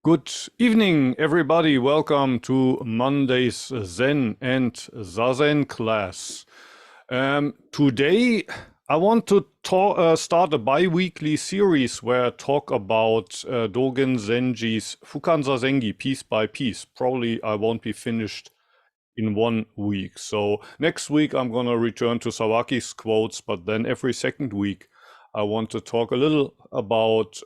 Good evening, everybody. Welcome to Monday's Zen and Zazen class. Today, I want to start a bi-weekly series where I talk about Dogen Zenji's Fukan Zazengi piece by piece. Probably I won't be finished in 1 week. So next week, I'm going to return to Sawaki's quotes, but then every second week, I want to talk a little about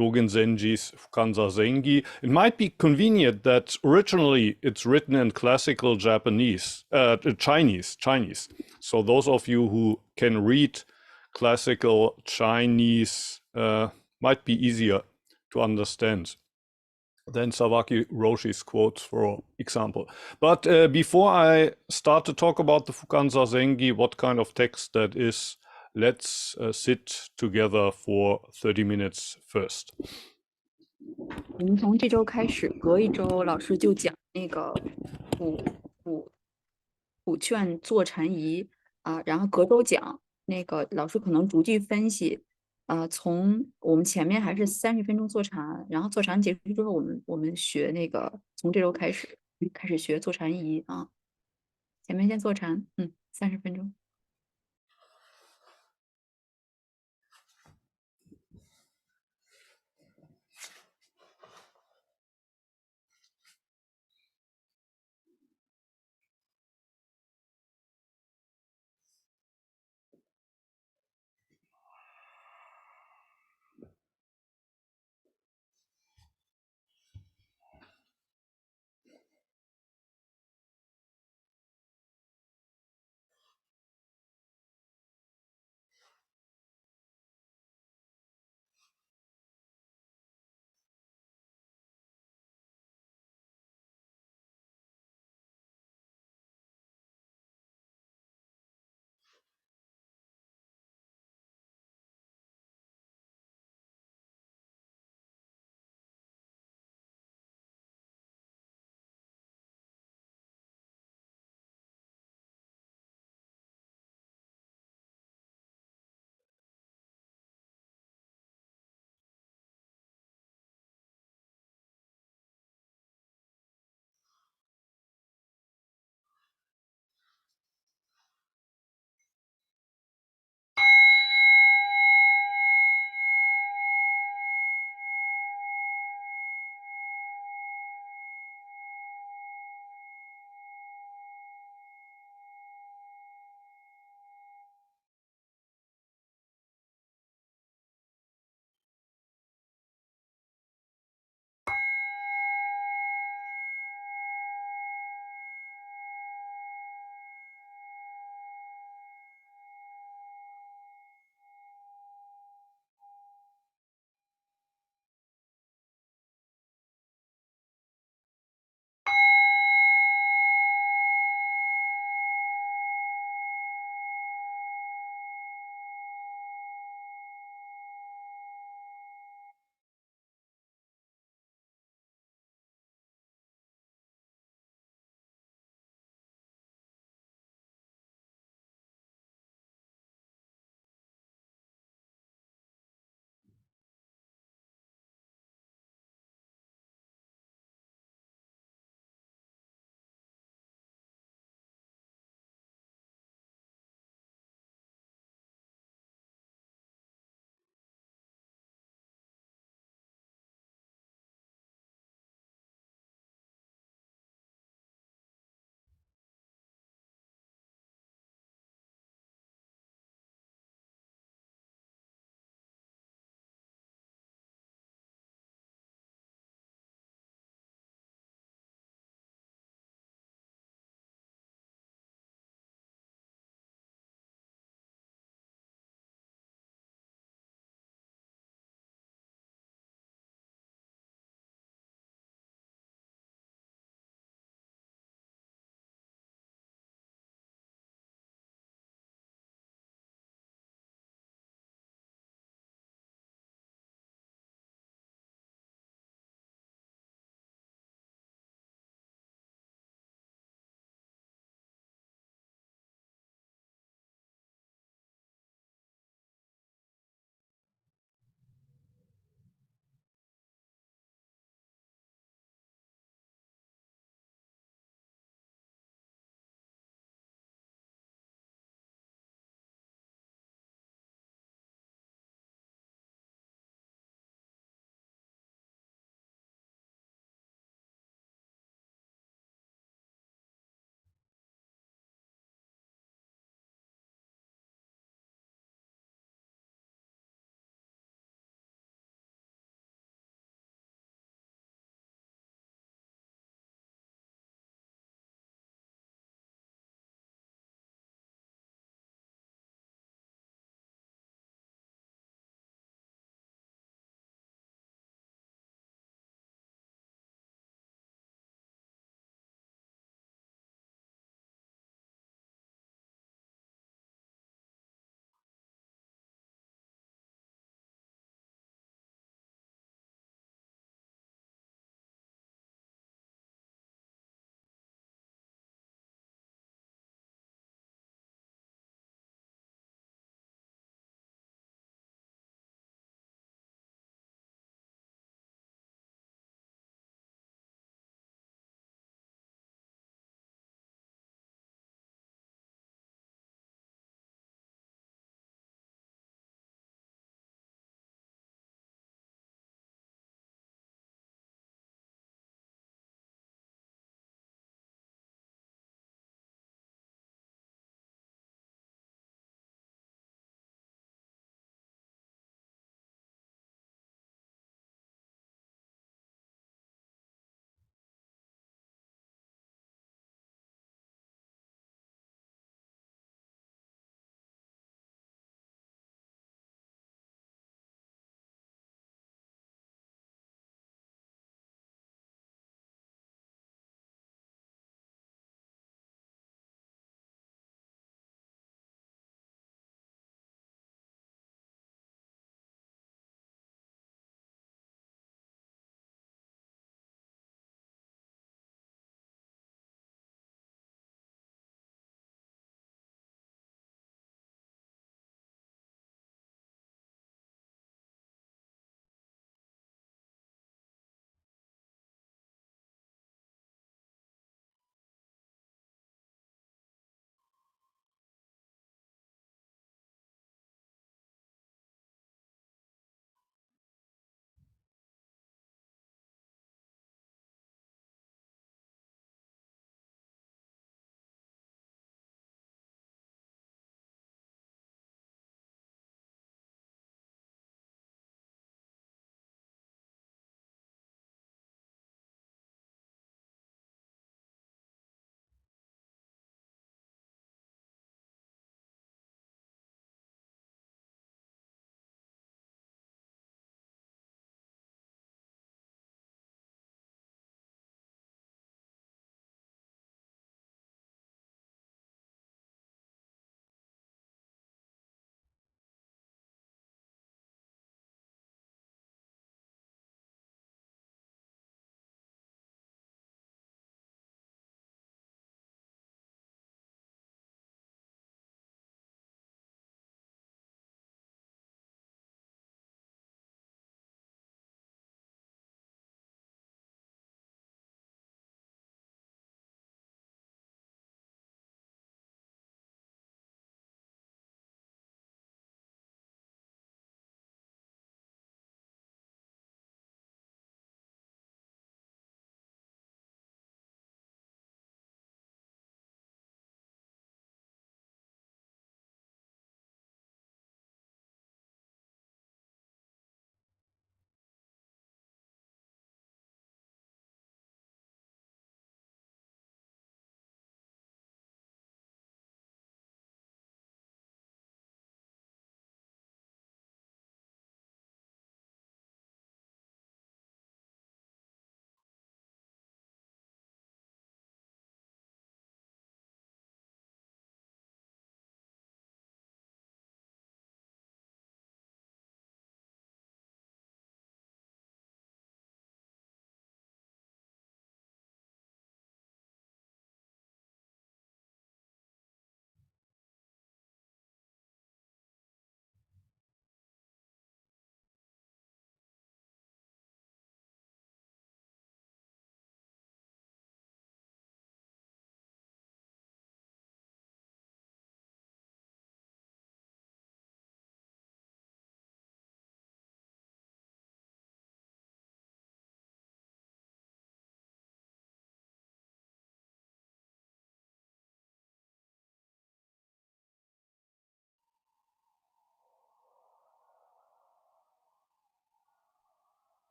Dogen Zenji's Fukan Zazengi. It might be convenient that originally it's written in classical Chinese. So those of you who can read classical Chinese might be easier to understand than Sawaki Roshi's quotes, for example. But before I start to talk about the Fukan Zazengi, what kind of text that is, let's sit together for 30 minutes first. 我们从这周开始，隔一周老师就讲那个普劝坐禅仪啊，然后隔周讲那个老师可能逐句分析，从我们前面还是30分钟坐禅，然后坐禅结束之后，我们学那个从这周开始学坐禅仪啊，前面先坐禅，30分钟。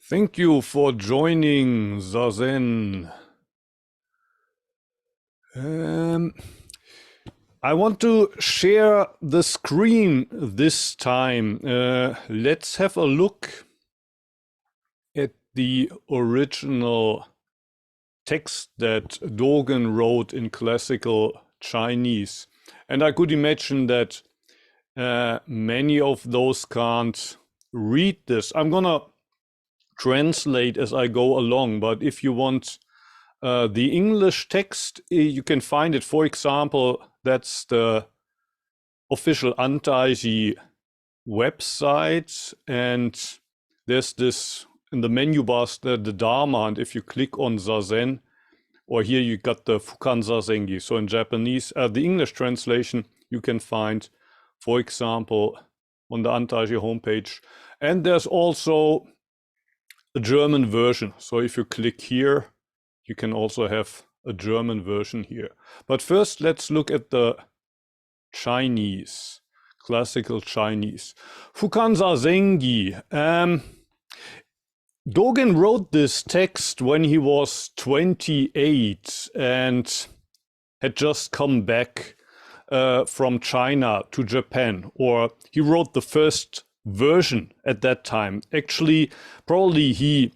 Thank you for joining, Zazen. I want to share the screen this time. Let's have a look at the original text that Dogen wrote in classical Chinese. And I could imagine that many of those can't read this. I'm gonna translate as I go along, but if you want the English text, you can find it. For example, that's the official Antaiji website, and there's this in the menu bar, the Dharma, and if you click on Zazen, or here you got the Fukan Zazengi. So in Japanese, the English translation you can find, for example, on the Antaiji homepage. And there's also a German version. So if you click here, you can also have a German version here. But first, let's look at the Chinese, classical Chinese. Fukan Zazengi. Dogen wrote this text when he was 28 and had just come back from China to Japan, or he wrote the first version at that time. Actually, probably he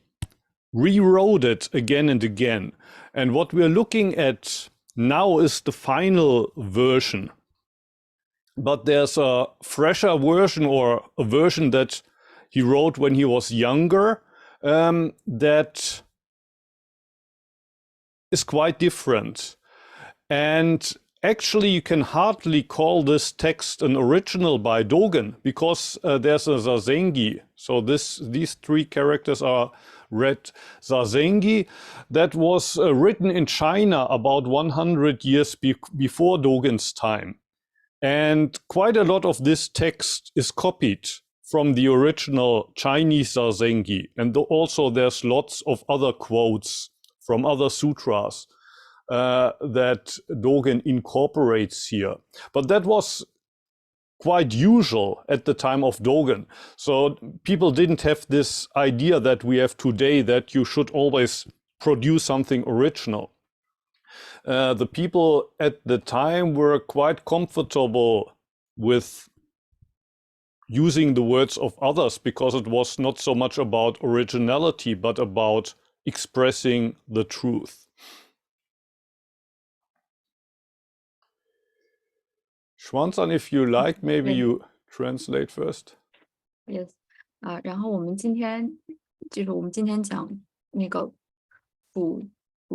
rewrote it again and again. And what we're looking at now is the final version. But there's a fresher version, or a version that he wrote when he was younger, that is quite different. And actually, you can hardly call this text an original by Dogen, because there's a Zazengi. So these three characters are read Zazengi, that was written in China about 100 years before Dogen's time. And quite a lot of this text is copied from the original Chinese Zazengi. And also there's lots of other quotes from other sutras that Dogen incorporates here. But that was quite usual at the time of Dogen. So people didn't have this idea that we have today, that you should always produce something original. The people at the time were quite comfortable with using the words of others, because it was not so much about originality, but about expressing the truth. Xuan, if you like, maybe you translate first. Yes. 然后我们今天讲那个普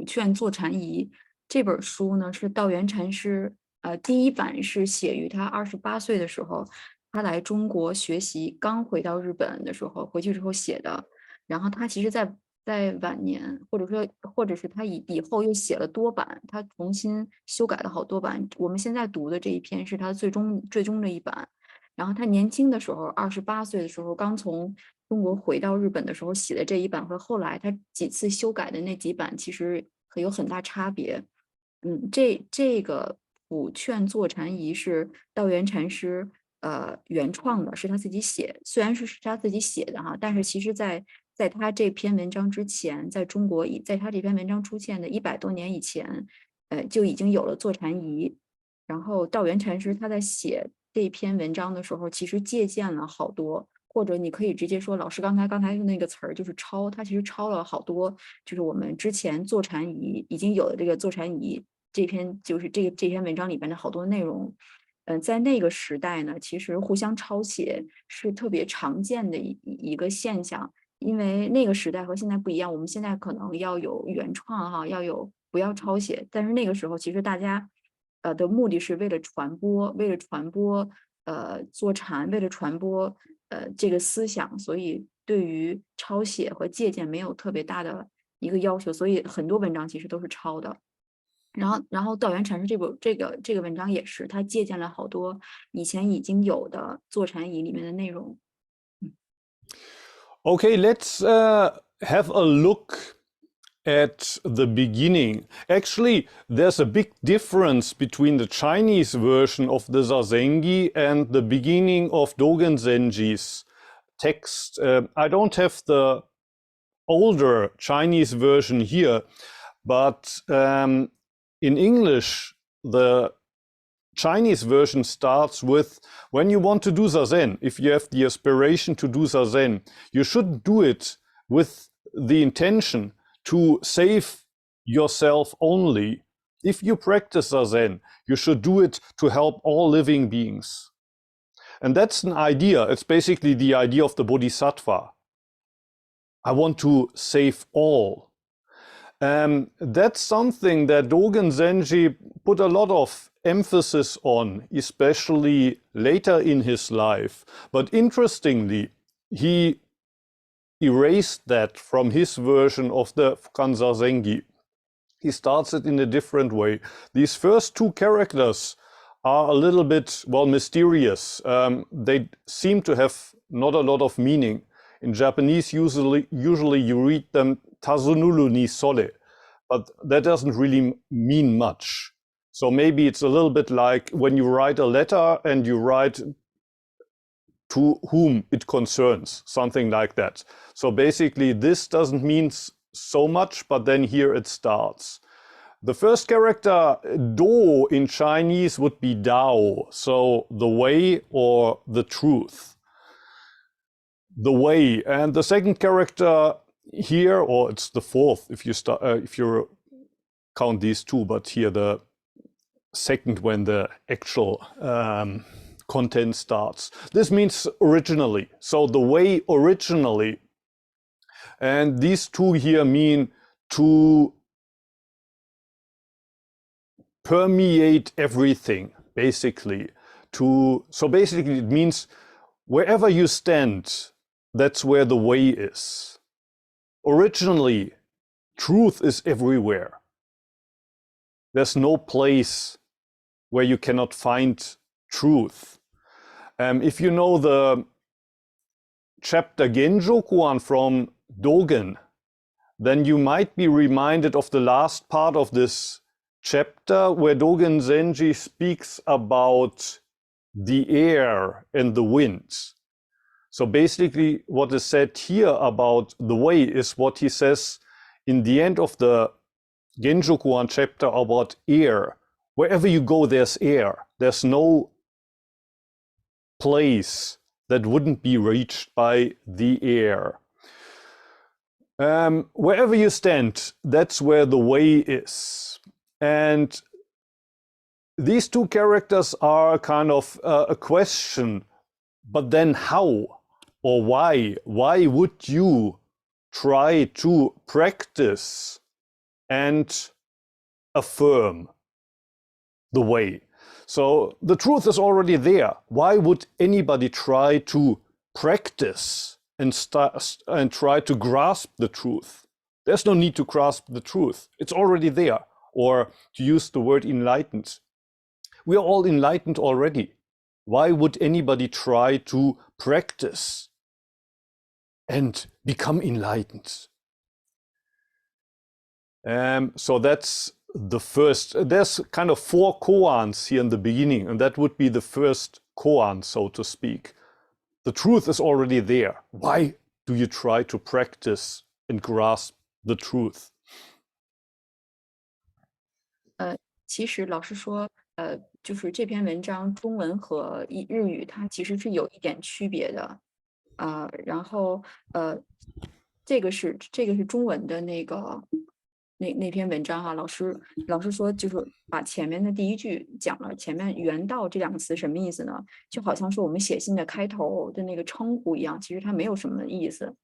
劝坐禅仪这本书呢，是道元禅师第一版是写于他28岁的时候，他来中国学习，刚回到日本的时候，回去之后写的。然后他其实在晚年，或者是他以后又写了多版，他重新修改了好多版。我们现在读的这一篇是他最终的一版。然后他年轻的时候，28岁的时候，刚从中国回到日本的时候写的这一版，和后来他几次修改的那几版，其实有很大差别。这个普劝坐禅仪是道元禅师原创的，是他自己写，虽然是他自己写的哈，但是其实在他这篇文章之前，在中国在他这篇文章出现的100多年以前，就已经有了坐禅仪。然后道元禅师他在写这篇文章的时候，其实借鉴了好多，或者你可以直接说，老师刚才用那个词儿就是抄，他其实抄了好多，就是我们之前坐禅仪已经有的这个坐禅仪这篇文章里边的好多内容。在那个时代呢，其实互相抄写是特别常见的一个现象，因为那个时代和现在不一样，我们现在可能要有原创哈，要有不要抄写，但是那个时候其实大家的目的是为了传播坐禅，为了传播这个思想，所以对于抄写和借鉴没有特别大的一个要求，所以很多文章其实都是抄的。然后道元禅师这个文章也是，他借鉴了好多以前已经有的坐禅仪里面的内容。Okay, let's have a look at the beginning. Actually, there's a big difference between the Chinese version of the Zazengi and the beginning of Dogen Zenji's text. I don't have the older Chinese version here, but in English, the Chinese version starts with, when you want to do Zazen, if you have the aspiration to do Zazen, you shouldn't do it with the intention to save yourself only. If you practice Zazen, you should do it to help all living beings. And that's an idea. It's basically the idea of the Bodhisattva. I want to save all. That's something that Dogen Zenji put a lot of emphasis on, especially later in his life. But interestingly, he erased that from his version of the Fukan Zazengi. He starts it in a different way. These first two characters are a little bit, well, mysterious. They seem to have not a lot of meaning. In Japanese, usually you read them Tazunulu ni sole, but that doesn't really mean much. So maybe it's a little bit like when you write a letter and you write to whom it concerns, something like that. So basically this doesn't mean so much, but then here it starts. The first character, Do, in Chinese would be Dao, so the way or the truth. The way. And the second character here, or it's the fourth if you count these two, but here the second when the actual content starts. This means originally. So the way originally. And these two here mean to permeate everything, basically. So basically it means wherever you stand, that's where the way is. Originally, truth is everywhere. There's no place where you cannot find truth. If you know the chapter Genjokuan from Dogen, then you might be reminded of the last part of this chapter where Dogen Zenji speaks about the air and the wind. So basically what is said here about the way is what he says in the end of the Genjokuan chapter about air. Wherever you go, there's air. There's no place that wouldn't be reached by the air. Wherever you stand, that's where the way is. And these two characters are kind of a question, but then how or why? Why would you try to practice and affirm the way? So the truth is already there. Why would anybody try to practice and try to grasp the truth? There's no need to grasp the truth. It's already there. Or to use the word enlightened. We are all enlightened already. Why would anybody try to practice and become enlightened? So that's the first. There's kind of 4 koans here in the beginning, and that would be the first koan, so to speak. The truth is already there. Why do you try to practice and grasp the truth? 其实老师说，就是这篇文章中文和日语它其实是有一点区别的，然后这个是中文的那篇文章哈，老师说就是把前面的第一句讲了，前面原道这2个词什么意思呢？就好像是我们写信的开头的那个称呼一样，其实它没有什么意思。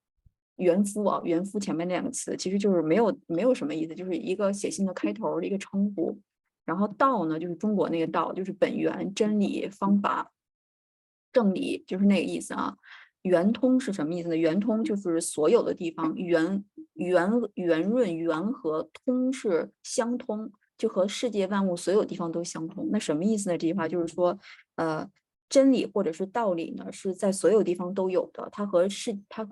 原夫前面那2个词其实就是没有什么意思，就是一个写信的开头的一个称呼。然后道呢，就是中国那个道，就是本源、真理、方法、正理，就是那个意思啊。圆通是什么意思呢？圆通就是所有的地方，圆润、圆和，通是相通，就和世界万物所有地方都相通。那什么意思呢？这句话就是说，真理或者是道理呢，是在所有地方都有的，它和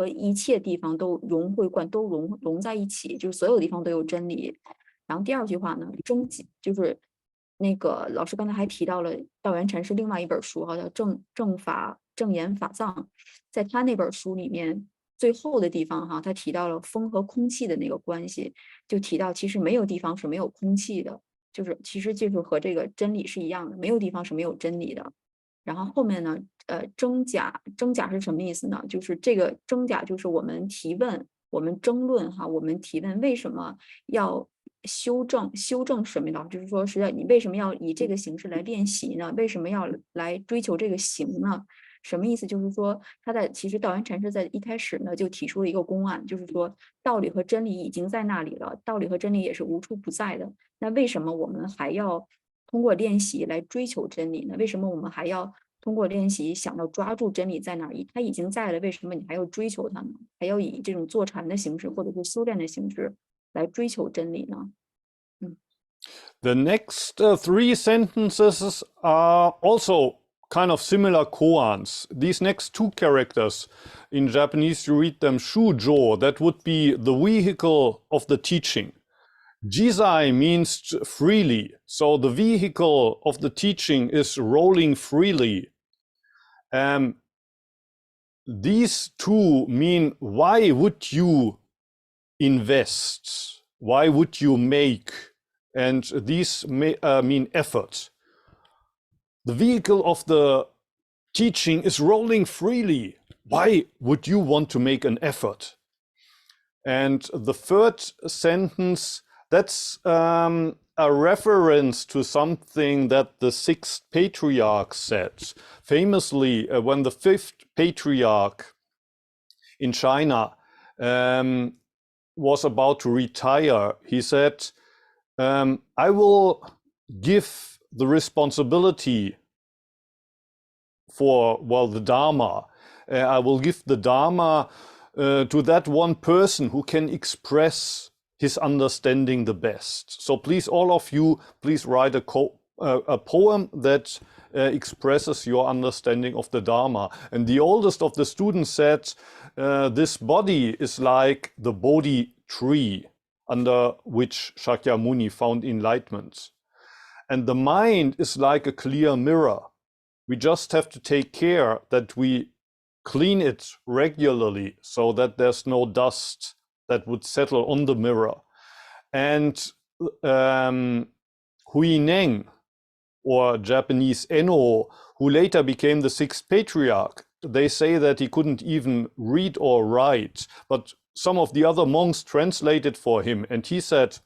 一切地方都融在一起，就是所有地方都有真理。然后第2句话呢，就是那个老师刚才还提到了道元禅师另外一本书哈，叫正言法藏，在他那本书里面最后的地方哈，他提到了风和空气的那个关系，就提到其实没有地方是没有空气的，就是其实就是和这个真理是一样的，没有地方是没有真理的。然后后面呢，争假是什么意思呢？就是这个争假就是我们提问，我们争论哈，我们提问为什么要修正什么呢？就是说实在你为什么要以这个形式来练习呢？为什么要来追求这个行呢？什么意思？就是说，其实道元禅师在一开始呢就提出了一个公案，就是说道理和真理已经在那里了，道理和真理也是无处不在的。那为什么我们还要通过练习来追求真理呢？为什么我们还要通过练习想要抓住真理在哪儿？它已经在了，为什么你还要追求它呢？还要以这种坐禅的形式或者是修炼的形式来追求真理呢？The next three sentences are also kind of similar koans. These next two characters, in Japanese you read them shujo, that would be the vehicle of the teaching. Jizai means freely, so the vehicle of the teaching is rolling freely. These two mean, why would you invest? Why would you make? And these mean effort. The vehicle of the teaching is rolling freely. Why would you want to make an effort? And the third sentence, that's a reference to something that the sixth patriarch said. Famously, when the fifth patriarch in China was about to retire, he said, I will give the responsibility for, well, the Dharma. I will give the Dharma to that one person who can express his understanding the best. So please, all of you, please write a poem that expresses your understanding of the Dharma. And the oldest of the students said, this body is like the Bodhi tree under which Shakyamuni found enlightenment. And the mind is like a clear mirror. We just have to take care that we clean it regularly so that there's no dust that would settle on the mirror. And Huineng, or Japanese Enno, who later became the sixth patriarch, they say that he couldn't even read or write, but some of the other monks translated for him, and he said,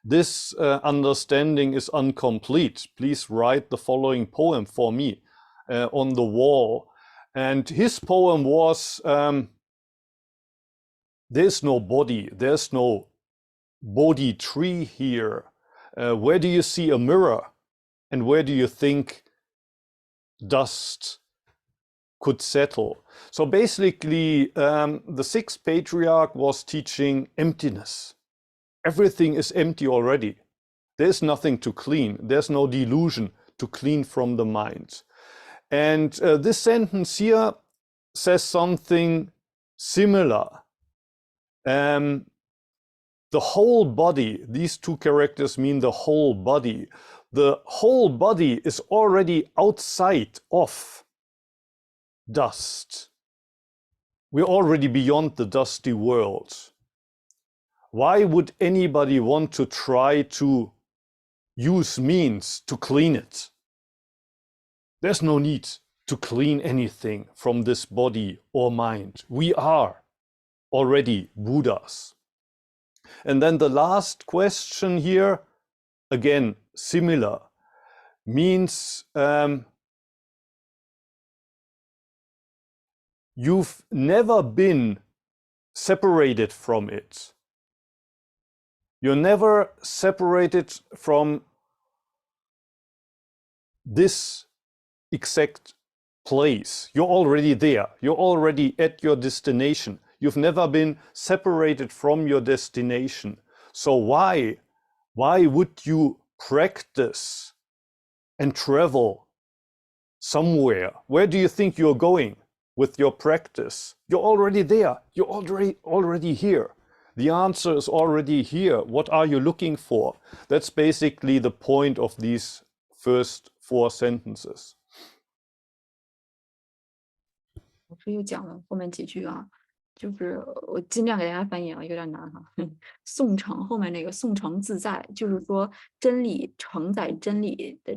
this understanding is incomplete. Please write the following poem for me on the wall. And his poem was, there's no body, there's no Bodhi tree here. Where do you see a mirror? And where do you think dust could settle? So basically, the sixth patriarch was teaching emptiness. Everything is empty already. There's nothing to clean. There's no delusion to clean from the mind. And this sentence here says something similar. The whole body, these two characters mean the whole body. The whole body is already outside of dust. We're already beyond the dusty world. Why would anybody want to try to use means to clean it? There's no need to clean anything from this body or mind. We are already Buddhas. And then the last question here, again, similar, means you've never been separated from it. You're never separated from this exact place. You're already there. You're already at your destination. You've never been separated from your destination. So why would you practice and travel somewhere? Where do you think you're going with your practice? You're already there. You're already here. The answer is already here. What are you looking for? That's basically the point of these first four sentences. 老师又讲了后面几句啊，就是我尽量给大家翻译啊，有点难哈。宋承后面那个宋承自在，就是说真理承载真理的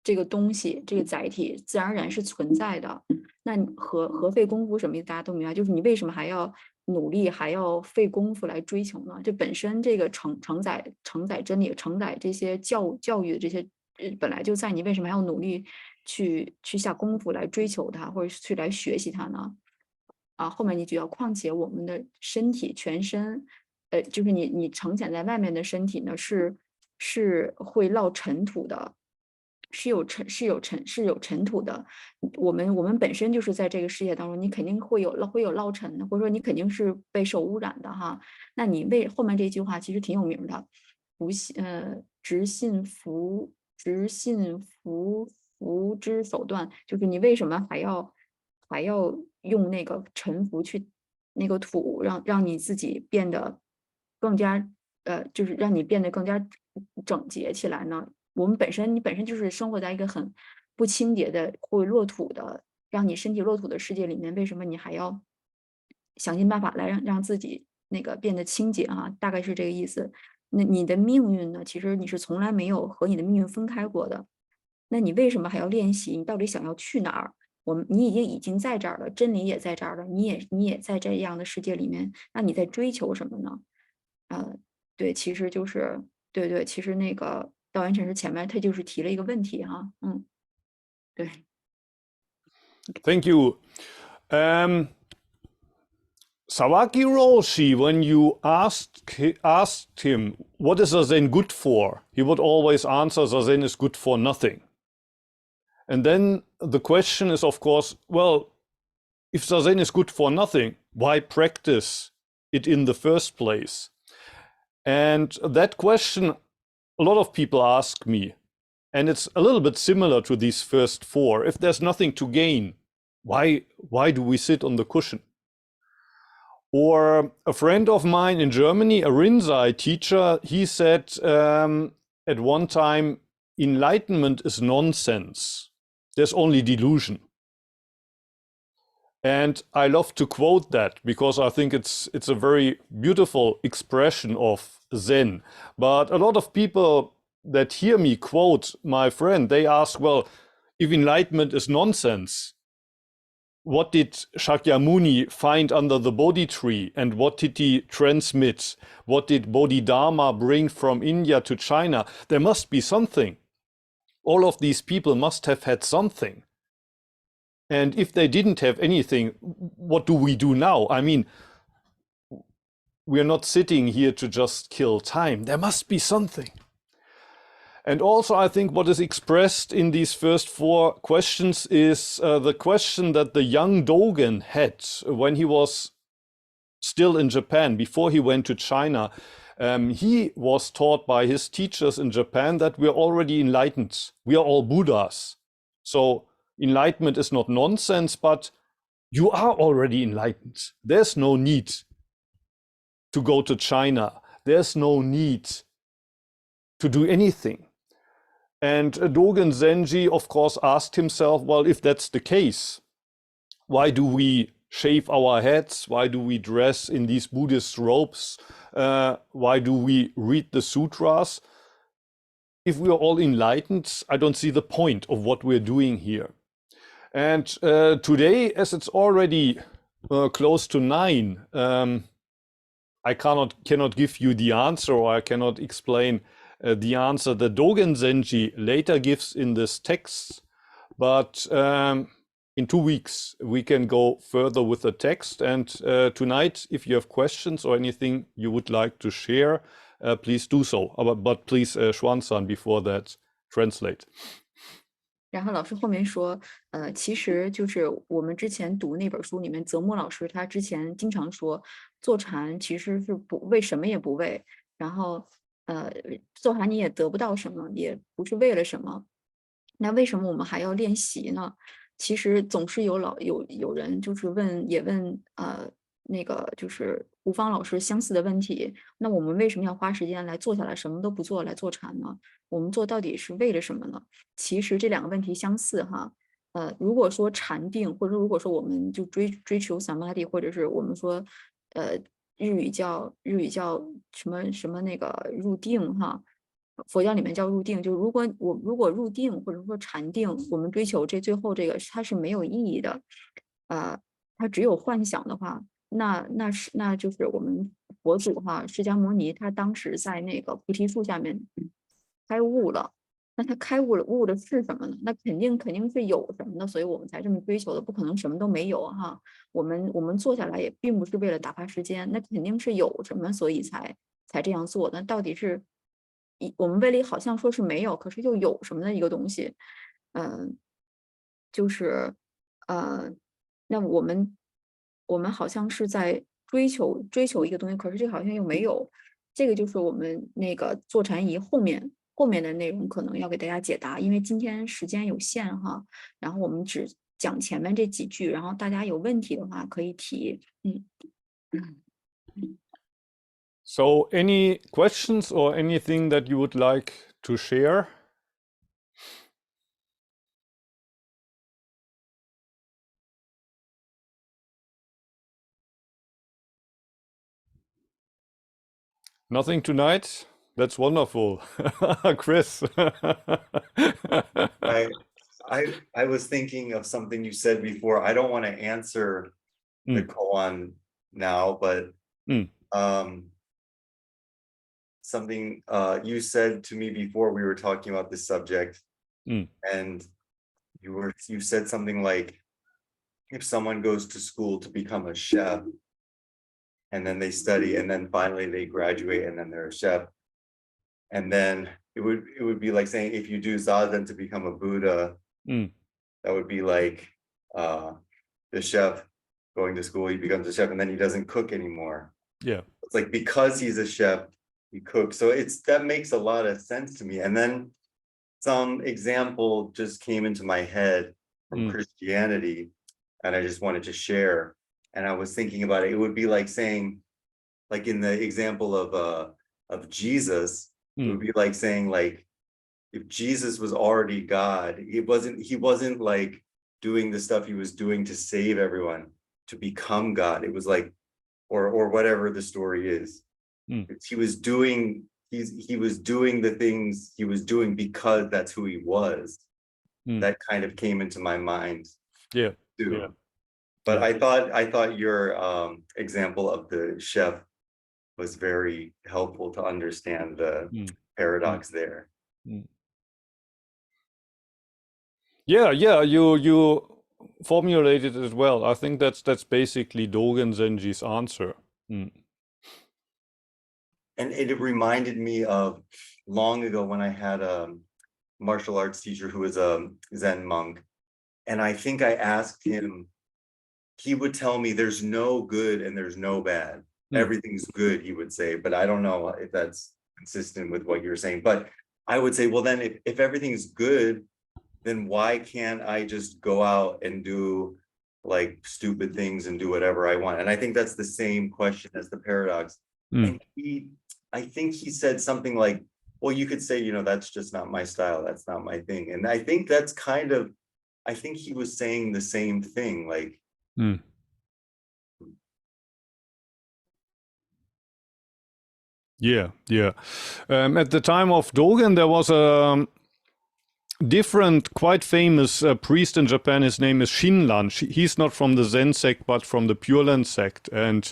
这个东西，这个载体自然而然是存在的。那何费功夫什么意思？大家都明白，就是你为什么还要努力，还要费功夫来追求呢？这本身这个承载真理、承载这些教育的这些本来就在，你为什么还要努力去下功夫来追求它，或者去来学习它呢？后面一句况且我们的身体全身，就是你呈现在外面的身体呢，是会落尘土的，是有尘土的。我们本身就是在这个世界当中，你肯定会有落尘的，或者说你肯定是被受污染的哈。那你后面这句话其实挺有名的，直信拂之手段，就是你为什么还要用那个沉浮去那个土，让你自己变得更加就是让你变得更加整洁起来呢？你本身就是生活在一个很不清洁的会落土的，让你身体落土的世界里面，为什么你还要想尽办法来让自己那个变得清洁啊？大概是这个意思。那你的命运呢？其实你是从来没有和你的命运分开过的。那你为什么还要练习？你到底想要去哪儿？你已经在这儿了，真理也在这儿了，你也在这样的世界里面，那你在追求什么呢？对，其实就是对，其实那个道元禅师前面他就是提了一个问题哈，对。Thank you. Sawaki Roshi, when you asked him, what is Zazen good for? He would always answer, Zazen is good for nothing. And then the question is, of course, well, if Zazen is good for nothing, why practice it in the first place? And that question, a lot of people ask me, and it's a little bit similar to these first four. If there's nothing to gain, why do we sit on the cushion? Or a friend of mine in Germany, a Rinzai teacher, he said at one time, enlightenment is nonsense. There's only delusion. And I love to quote that because I think it's a very beautiful expression of Zen. But a lot of people that hear me quote my friend, they ask, well, if enlightenment is nonsense, what did Shakyamuni find under the Bodhi tree, and what did he transmit? What did Bodhidharma bring from India to China? There must be something. All of these people must have had something. And if they didn't have anything, what do we do now? I mean, we're not sitting here to just kill time. There must be something. And also, I think what is expressed in these first four questions is the question that the young Dogen had when he was still in Japan, before he went to China. He was taught by his teachers in Japan that we're already enlightened. We are all Buddhas. So enlightenment is not nonsense, but you are already enlightened. There's no need to go to China. There's no need to do anything. And Dogen Zenji, of course, asked himself, well, if that's the case, why do we shave our heads? Why do we dress in these Buddhist robes? Why do we read the sutras? If we are all enlightened, I don't see the point of what we're doing here. And today, as it's already close to 9, I cannot give you the answer, or I cannot explain the answer that Dogen Zenji later gives in this text. But in 2 weeks, we can go further with the text. And tonight, if you have questions or anything you would like to share, please do so. But please, Xuan-san, before that, translate. 然后老师后面说，其实就是我们之前读那本书里面，泽木老师他之前经常说，坐禅其实是不为什么也不为，然后坐禅你也得不到什么，也不是为了什么，那为什么我们还要练习呢？其实总是有人就是问那个就是吴芳老师相似的问题，那我们为什么要花时间来坐下来什么都不做来坐禅呢？我们做到底是为了什么呢？其实这两个问题相似哈，如果说禅定，或者如果说我们就追求 samadhi，或者是我们说日语叫什么什么那个入定哈，佛教里面叫入定，就如果入定或者说禅定，我们追求最后这个它是没有意义的，它只有幻想的话，那就是我们佛祖哈释迦牟尼他当时在那个菩提树下面开悟了。那他开悟的是什么呢？那肯定是有什么的，所以我们才这么追求的，不可能什么都没有哈。我们做下来也并不是为了打发时间，那肯定是有什么，所以才这样做。那到底是我们胃里好像说是没有，可是又有什么的一个东西，就是那我们好像是在追求一个东西，可是这好像又没有。这个就是我们那个坐禅仪后面的内容可能要给大家解答，因为今天时间有限哈，然后我们只讲前面这几句，然后大家有问题的话可以提。So, any questions or anything that you would like to share? Nothing tonight? That's wonderful. Chris. I was thinking of something you said before. I don't want to answer the koan now, but something you said to me before we were talking about this subject, and you said something like, if someone goes to school to become a chef, and then they study, and then finally they graduate, and then they're a chef, and then it would be like saying, if you do zazen to become a Buddha, that would be like the chef going to school, he becomes a chef, and then he doesn't cook anymore. Yeah. It's like, because he's a chef, he cooks. So that makes a lot of sense to me. And then some example just came into my head from Christianity, and I just wanted to share. And I was thinking about it. It would be like saying, like in the example of Jesus, it would be like saying, like, if Jesus was already God, he wasn't like doing the stuff he was doing to save everyone, to become God. It was like, or whatever the story is. He was doing the things he was doing because that's who he was. That kind of came into my mind. Yeah. Too. Yeah. But I thought your example of the chef was very helpful to understand the paradox there. Yeah, you formulated it well. I think that's basically Dogen Zenji's answer. And it reminded me of long ago when I had a martial arts teacher who was a Zen monk, and I think I asked him, he would tell me there's no good and there's no bad. Everything's good, he would say, but I don't know if that's consistent with what you're saying. But I would say, well, then if everything's good, then why can't I just go out and do like stupid things and do whatever I want? And I think that's the same question as the paradox. And I think he said something like, well, you could say, you know, that's just not my style, that's not my thing. And I think that's kind of, I think he was saying the same thing, like, Yeah. At the time of Dogen, there was a different, quite famous priest in Japan. His name is Shinran. He's not from the Zen sect, but from the Pure Land sect. And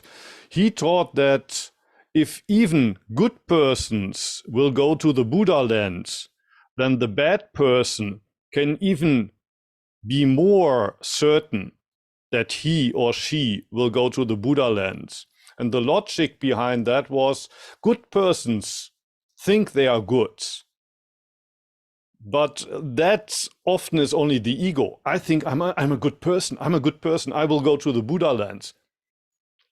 he taught that if even good persons will go to the Buddha land, then the bad person can even be more certain that he or she will go to the Buddha land. And the logic behind that was, good persons think they are good. But that often is only the ego. I think I'm a good person. I'm a good person. I will go to the Buddha land.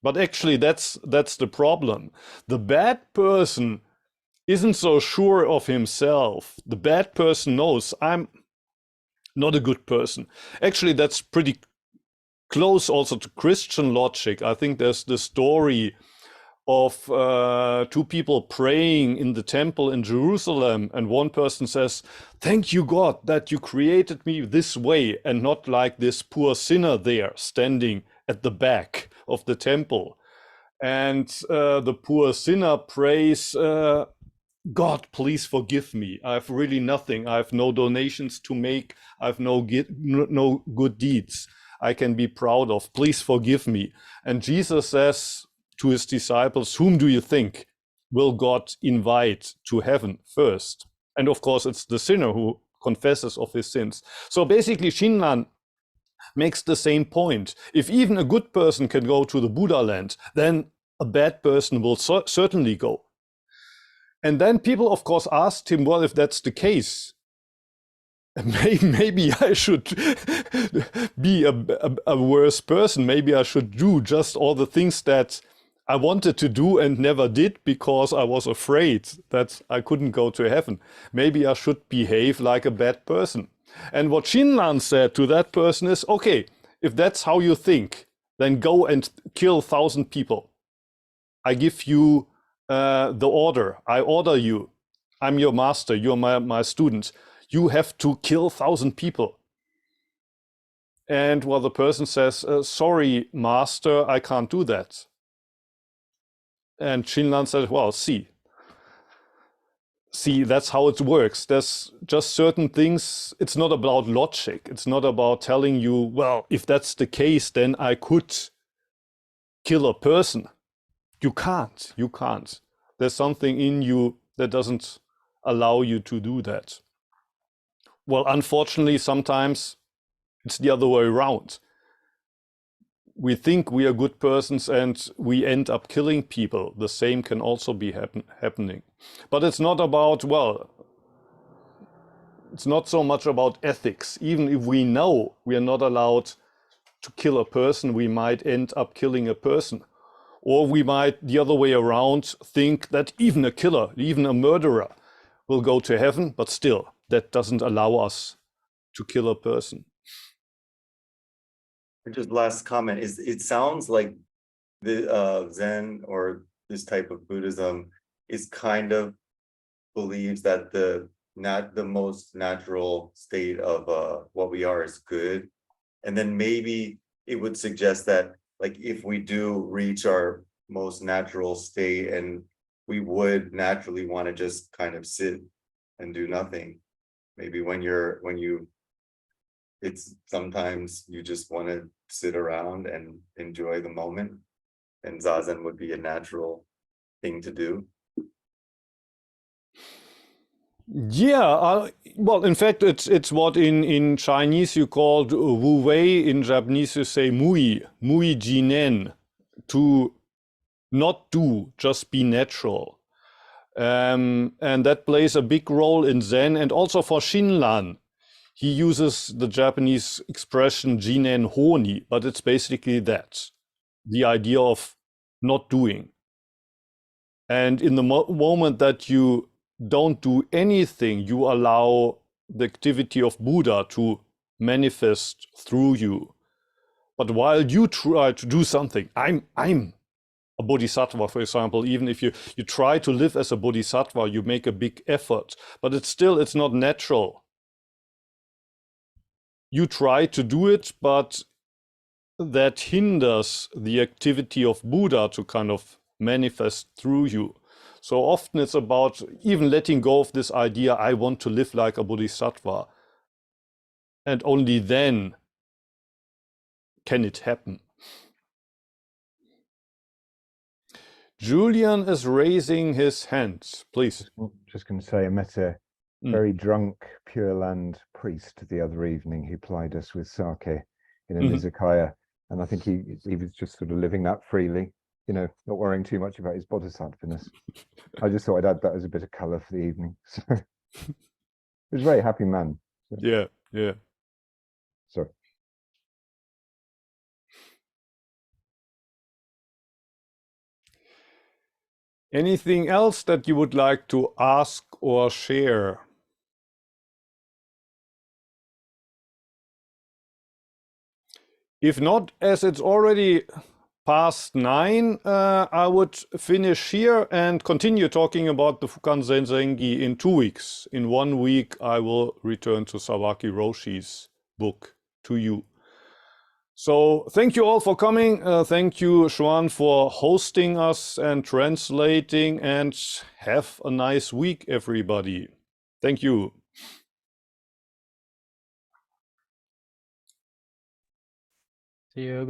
But actually, that's the problem. The bad person isn't so sure of himself. The bad person knows, I'm not a good person. Actually, that's pretty close also to Christian logic. I think there's the story of two people praying in the temple in Jerusalem, and one person says, "Thank you, God, that you created me this way and not like this poor sinner there standing at the back of the temple." And the poor sinner prays, "God, please forgive me. I have really nothing. I have no donations to make. I have no good deeds I can be proud of. Please forgive me." And Jesus says to his disciples, "Whom do you think will God invite to heaven first?" And of course, it's the sinner who confesses of his sins. So basically, Xinlan makes the same point. If even a good person can go to the Buddha land, then a bad person will certainly go. And then people, of course, asked him, well, if that's the case, maybe I should be a worse person. Maybe I should do just all the things that I wanted to do and never did because I was afraid that I couldn't go to heaven. Maybe I should behave like a bad person. And what Xinlan said to that person is, okay, if that's how you think, then go and kill 1,000 people. I give you the order. I order you. I'm your master. You're my student. You have to kill 1,000 people. And well, the person says, sorry, master, I can't do that. And Xinlan says, well, see, that's how it works. There's just certain things. It's not about logic. It's not about telling you, well, if that's the case, then I could kill a person. You can't. There's something in you that doesn't allow you to do that. Well, unfortunately, sometimes it's the other way around. We think we are good persons and we end up killing people. The same can also be happening. But it's not about, well, it's not so much about ethics. Even if we know we are not allowed to kill a person, we might end up killing a person. Or we might, the other way around, think that even a killer, even a murderer will go to heaven, but still, that doesn't allow us to kill a person. Just last comment is, it sounds like the Zen or this type of Buddhism is kind of believes that the most natural state of what we are is good, and then maybe it would suggest that, like, if we do reach our most natural state, and we would naturally want to just kind of sit and do nothing. Maybe it's sometimes you just want to sit around and enjoy the moment, and Zazen would be a natural thing to do. Yeah, well, in fact, it's what in Chinese you call wu wei. In Japanese you say mui jinen, to not do, just be natural. And that plays a big role in Zen, and also for Xinlan. He uses the Japanese expression jinen honi, but it's basically that, the idea of not doing. And in the moment that you don't do anything, you allow the activity of Buddha to manifest through you. But while you try to do something, I'm a bodhisattva, for example. Even if you try to live as a bodhisattva, you make a big effort, but it's not natural. You try to do it, but that hinders the activity of Buddha to kind of manifest through you. So often it's about even letting go of this idea, I want to live like a bodhisattva. And only then can it happen. Julian is raising his hand, please. Just going to say, I met a very drunk Pure Land priest the other evening who plied us with sake in an izakaya, and I think he was just sort of living that freely, not worrying too much about his bodhisattvaness. I just thought I'd add that as a bit of colour for the evening. So he was a very happy man. So. Yeah. Sorry. Anything else that you would like to ask or share? If not, as it's already 9, I would finish here and continue talking about the Fukan Zenzengi in 2 weeks. In 1 week, I will return to Sawaki Roshi's book to you. So thank you all for coming. Thank you, Xuan, for hosting us and translating, and have a nice week, everybody. Thank you. See you. Good